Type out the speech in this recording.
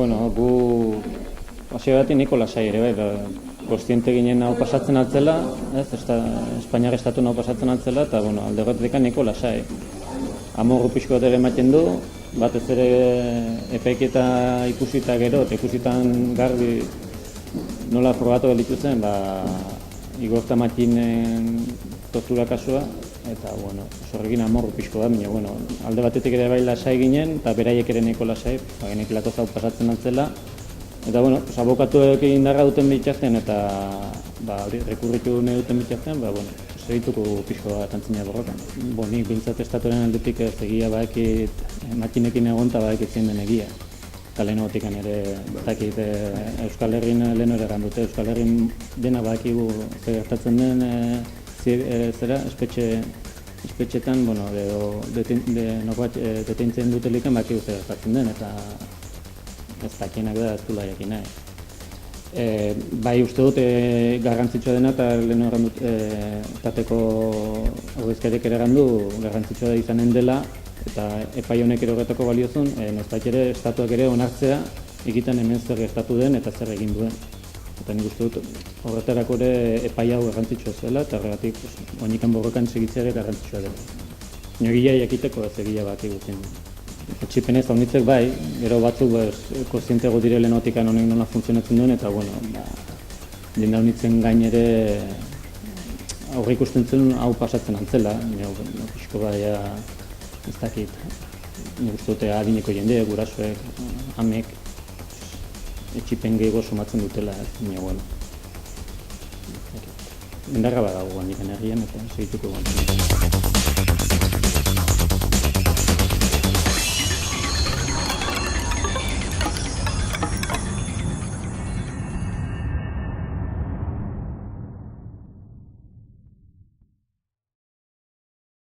Bueno, gu hasiera batean nahiko lasai ere, kontziente ginen hau pasatzen altzela, Espainiar estatu hau pasatzen altzela, eta alde batetik nahiko lasai. Amorru pixko bat ere ematen du, batez ere epaiketa ikusita gero, eta ikusitan garbi nola probatu gelitu zen, Igorta Matinen tortura kasua, eta horrekin amorru pixko bat, baina alde batetik ere bai lasai ginen, eta beraiek ere nahiko lasai, genek latoz hau pasatzen altzela. Eta abokatuek indarra duten bitxartean, eta rekurritu nahi duten bitxartean, segituko pixko bat antzina borrokan. Nik bintzat estatuaren aldetik egia Matinekin egon eta badakit zein den egia. Eta lehenagotik ere, Euskal Herrin lehen ere dute, Euskal Herrin dena badakigu zer gertatzen den espetxetan, detentzen dutelikan badakigu zer gertatzen den, eta ez dakienak da ez du jakin nahi. Bai uste dut garrantzitsua dena, eta lehen horren dut estateko ordezkariak ere errandu garrantzitsua da izanen dela, eta epai honek ere horretako baliozun, noztak ere estatuak ere onartzea egiten hemen zer gertatu den eta zer egin duen. Eta nik uste dut horretarako ere epai hau garrantzitsua zela, eta horregatik oinikan borrokan segitzea ere garrantzitsua dela. Niogia jakiteko ez egia bat egiten. Etxipenez haunitzek bai, gero batzuk kontzientego dire lehenotikan honek nola funtzionatzen duen, eta jende haunitzen gain ere aurre ikusten zen hau pasatzen antzela, pixko baia ez dakit, nik uste dute adineko jende, gurasoek, amek, etxipen gehiago somatzen dutela, indarra badago handik energian eta segituko